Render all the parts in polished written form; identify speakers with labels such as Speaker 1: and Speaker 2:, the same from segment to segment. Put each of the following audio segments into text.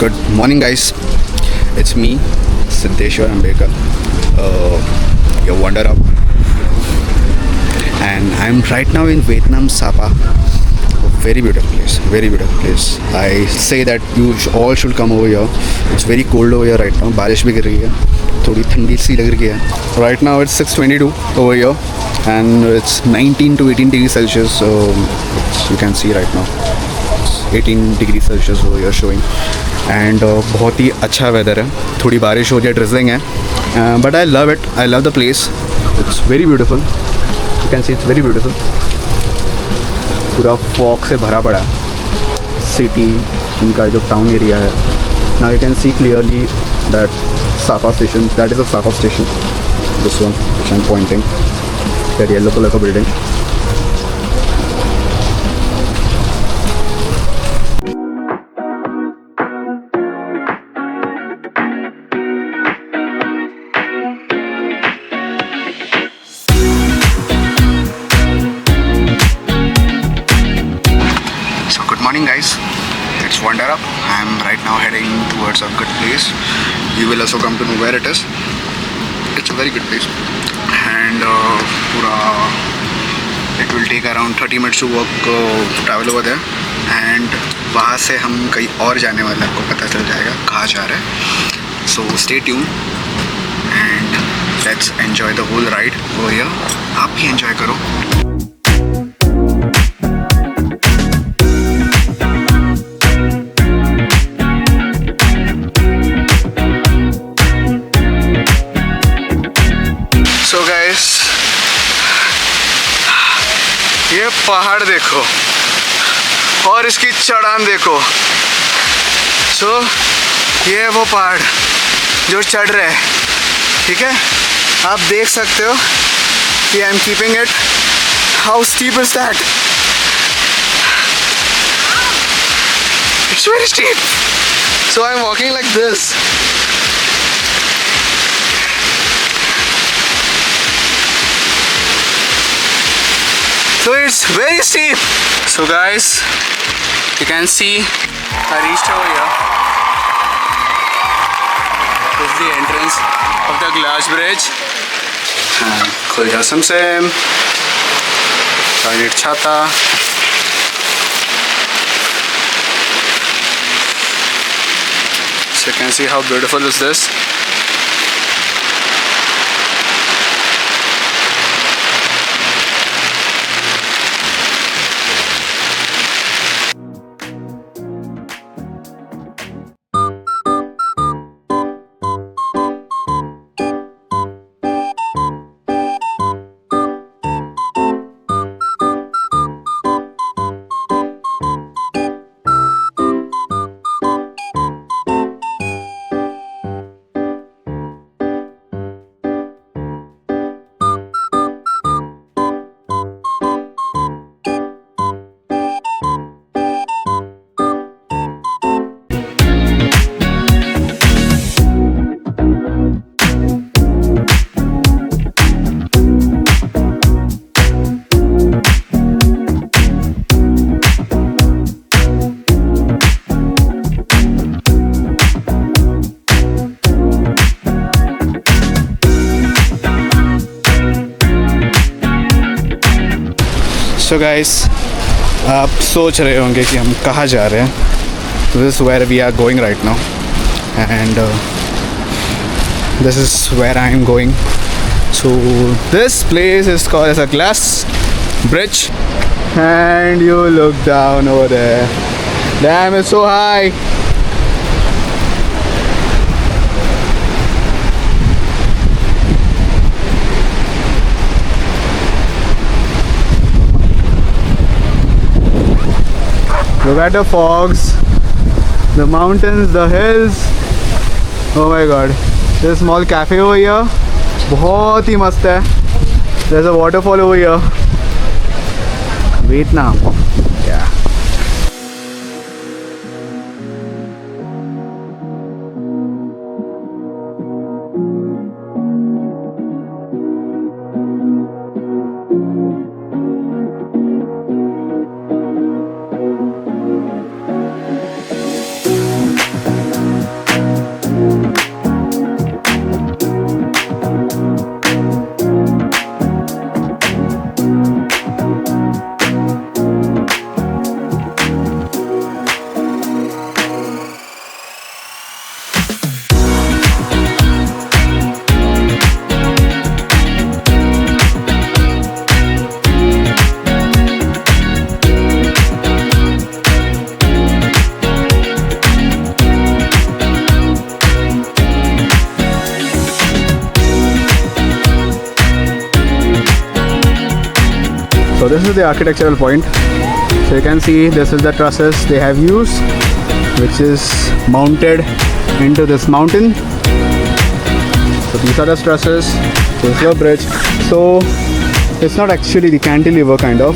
Speaker 1: Good morning, guys. It's me, Siddheshwar Ambekar, your Wonder Up, and I'm right now in Vietnam, Sapa. A very beautiful place. Very beautiful place. I say that you all should come over here. It's very cold over here right now. बारिश भी गिर रही है. थोड़ी ठंडी सी लग रही है. Right now it's 6:22 over here, and it's 19 to 18 degrees Celsius. So you can see right now. 18 degrees Celsius over here showing. And बहुत ही अच्छा वेदर है. थोड़ी बारिश हो रही है, ड्रिजलिंग है, but I love it. I love the place. It's very beautiful. You can see it's very beautiful. पूरा फॉग से भरा पड़ा है सिटी, इनका जो टाउन एरिया है. Now you can see clearly that Sapa station, that is a Sapa station. This one which I am pointing, that yellow colour का building. Morning, guys. It's Wonder Up. I'm right now heading towards a good place. You will also come to know where it is. It's a very good place, and it will take around 30 minutes to travel over there. And वहाँ से हम कहीं और जाने वाले हैं. आपको पता चल जाएगा कहाँ जा रहे हैं. So stay tuned and let's enjoy the whole ride over here. आप भी enjoy करो. ये पहाड़ देखो और इसकी चढ़ान देखो. सो ये है वो पहाड़ जो चढ़ रहे हैं. ठीक है, आप देख सकते हो कि I am keeping it. How steep is that? It's very steep. So I am walking like this. So it's very steep. So guys, you can see I reached over here. This is the entrance of the glass bridge. खुल जा समसेम. I need छाता. So you can see how beautiful is this. So guys, आप सोच रहे होंगे कि हम कहाँ जा रहे हैं. This is where we are going right now, and this is where I am going. So this place is called as a glass bridge, and you look down over there. Damn, it's so high. Look at the fogs, the mountains, the hills. Oh my god. There's a small cafe over here. बहुत ही मस्त है. There's a waterfall over here. Vietnam. Yeah.
Speaker 2: this is the architectural point. So you can see this is the trusses they have used, which is mounted into this mountain. So these are the trusses. This is your bridge. So it's not actually the cantilever kind of.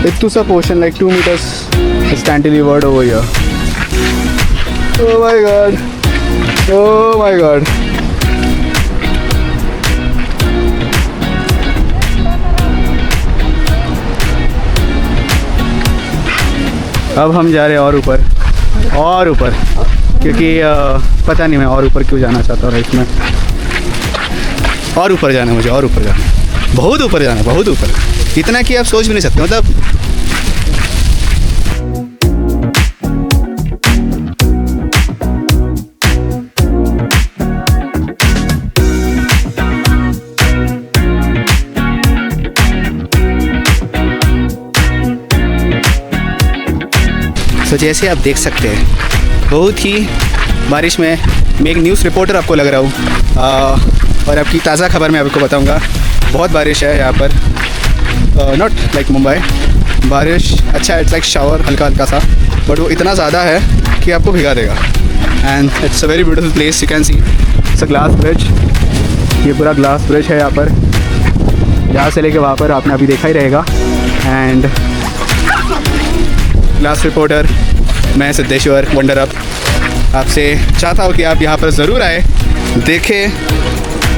Speaker 2: It's to some portion like 2 meters is cantilevered over here. Oh my god. Oh my god. अब हम जा रहे हैं और ऊपर क्योंकि पता नहीं मैं और ऊपर क्यों जाना चाहता हूँ इसमें। और ऊपर जाना है मुझे, और ऊपर जाना है, बहुत ऊपर जाना है, बहुत ऊपर, इतना कि आप सोच भी नहीं सकते। मतलब तो जैसे आप देख सकते हैं बहुत ही बारिश में मैं एक न्यूज़ रिपोर्टर आपको लग रहा हूँ और आपकी ताज़ा खबर मैं आपको बताऊँगा। बहुत बारिश है यहाँ पर, नॉट लाइक मुंबई बारिश, अच्छा इट्स लाइक शावर हल्का हल्का सा, बट वो इतना ज़्यादा है कि आपको भिगा देगा। And it's a very beautiful place, you can see it's a glass bridge. ये पूरा ग्लास ब्रिज है यहाँ पर, यहाँ से लेके वहाँ पर आपने अभी देखा ही रहेगा। एंड ग्लास रिपोर्टर मैं सिद्धेश्वर वंडर अप आपसे चाहता हूँ कि आप यहाँ पर ज़रूर आए, देखें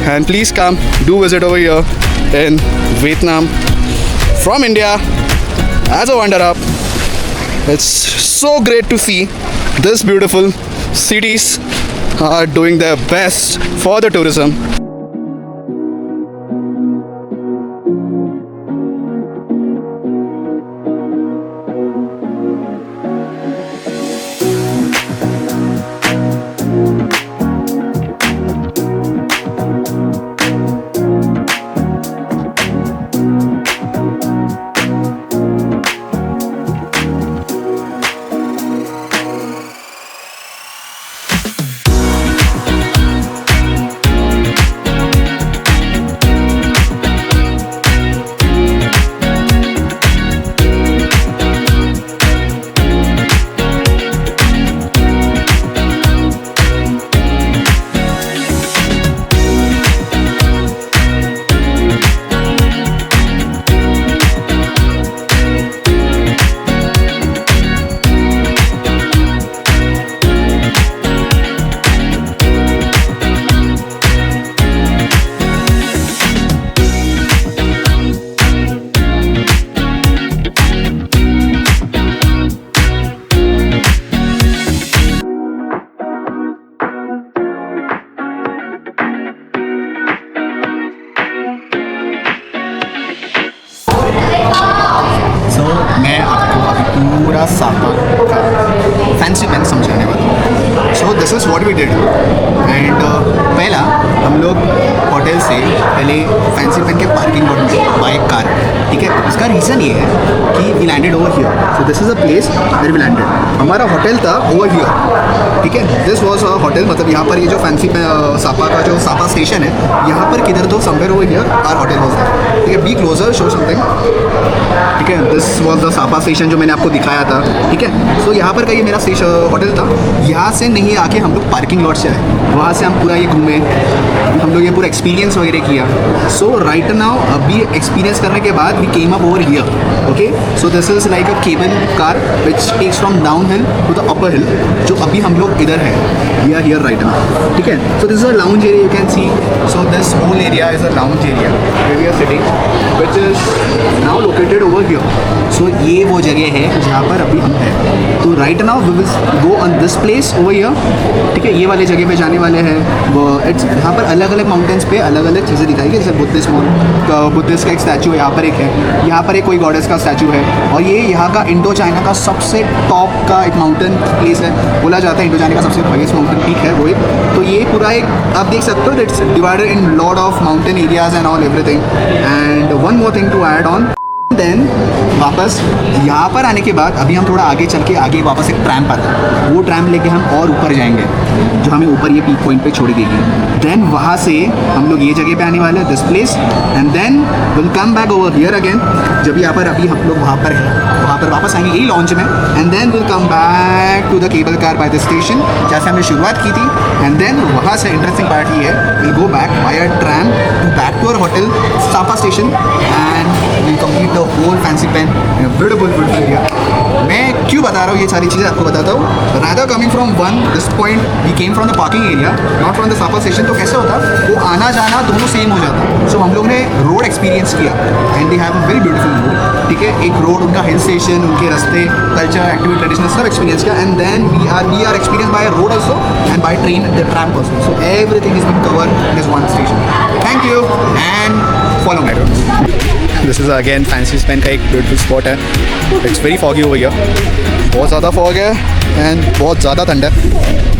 Speaker 2: and please come do visit over here in Vietnam from India as a wonder up. It's so great to see this beautiful cities are doing their best for the tourism. मैं आपको अभी पूरा सापा का फैंसी पेन समझाने वाला हूँ। So this is what we did and पहला हम लोग होटल से पहले फैंसी पेन के पार्किंग लॉट में बाय कार, ठीक है। इसका रीज़न ये है कि we landed over here, so this is a place where we landed. हमारा होटल था ओवर हियर, ठीक है। दिस वॉज अ होटल, मतलब यहाँ पर ये जो फैंसी सापा का जो सापा स्टेशन है यहाँ पर किधर तो somewhere over here our hotel was है, ठीक है। बी क्लोजर शो समथिंग, ठीक है। This was the Sapa station जो मैंने आपको दिखाया था, ठीक है। सो यहाँ पर का ये मेरा होटल था। यहाँ से नहीं आके हम लोग पार्किंग लॉट से आए, वहाँ से हम पूरा ये घूमे, हम लोग ये पूरा एक्सपीरियंस वगैरह किया। सो राइट नाउ अभी एक्सपीरियंस करने के बाद we came up over here, okay. So this is like a cable car which takes from down hill to the upper hill, जो अभी हम लोग इधर है, we are here right now, ठीक है। So this is a lounge area, you can see. So this whole area is a lounge area where we are sitting, which is now located over here. So ये वो जगह है जहाँ पर अभी हम हैं। तो right now we will go on this place over here, ठीक है। ये वाले जगह पे जाने वाले हैं। इट्स यहाँ पर अलग अलग माउंटेन्स पे अलग अलग चीज़ें दिखाई गई, जैसे बुद्धिस्ट का एक स्टैचू है, यहाँ पर एक है, यहाँ पर एक कोई गॉडेस का स्टैचू है। और ये यहाँ का इंडो चाइना का सबसे टॉप का एक माउंटेन प्लेस है, बोला जाता है इंडो चाइना का सबसे हाईएस्ट माउंटेन पीक है वो एक। तो ये पूरा एक आप देख सकते हो, it's divided in lot of mountain areas and all everything. And one more thing to add on, then वापस यहाँ पर आने के बाद अभी हम थोड़ा आगे चल के आगे वापस एक ट्रैम आता है, वो ट्रैम लेके हम और ऊपर जाएंगे जो हमें ऊपर ये पीक पॉइंट पे छोड़ देगी। देन वहाँ से हम लोग ये जगह पे आने वाले हैं, this place, and then will come back over here again. जब यहाँ पर अभी हम लोग वहाँ पर वापस आएंगे यही लॉन्च में, and then will come back to the cable car by the station जैसे हमने शुरुआत की थी। एंड देन वहाँ से इंटरेस्टिंग पार्ट ये है, will go back by tram to back to our hotel Safa station and will complete the whole fancy pen in a beautiful area. मैं क्यों बता रहा हूँ ये सारी चीज़ें आपको बताता हूँ। Rather coming from this point we came from the parking area, not from the Sapa station. तो कैसे होता वो आना जाना दोनों सेम हो जाता। सो हम लोग ने रोड एक्सपीरियंस किया and they have a very beautiful road, ठीक है। एक रोड, उनका हिल स्टेशन, उनके रास्ते, कल्चर, एक्टिविटी, ट्रेडिशनल सब एक्सपीरियंस किया। And then we are experience by road also and by train the tram also. So everything is been covered in this one station. Thank you and follow my.
Speaker 1: This is again Fansipan का एक beautiful spot है। It's very foggy हो गया, बहुत ज़्यादा fog है and बहुत ज़्यादा ठंड है।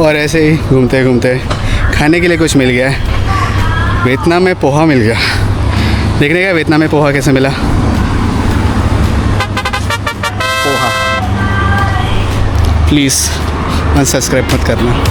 Speaker 1: और ऐसे ही घूमते घूमते खाने के लिए कुछ मिल गया है। वियतनाम में पोहा मिल गया। देखने का वियतनाम में पोहा कैसे मिला।
Speaker 2: पोहा।
Speaker 1: प्लीज़ अनसब्सक्राइब मत करना।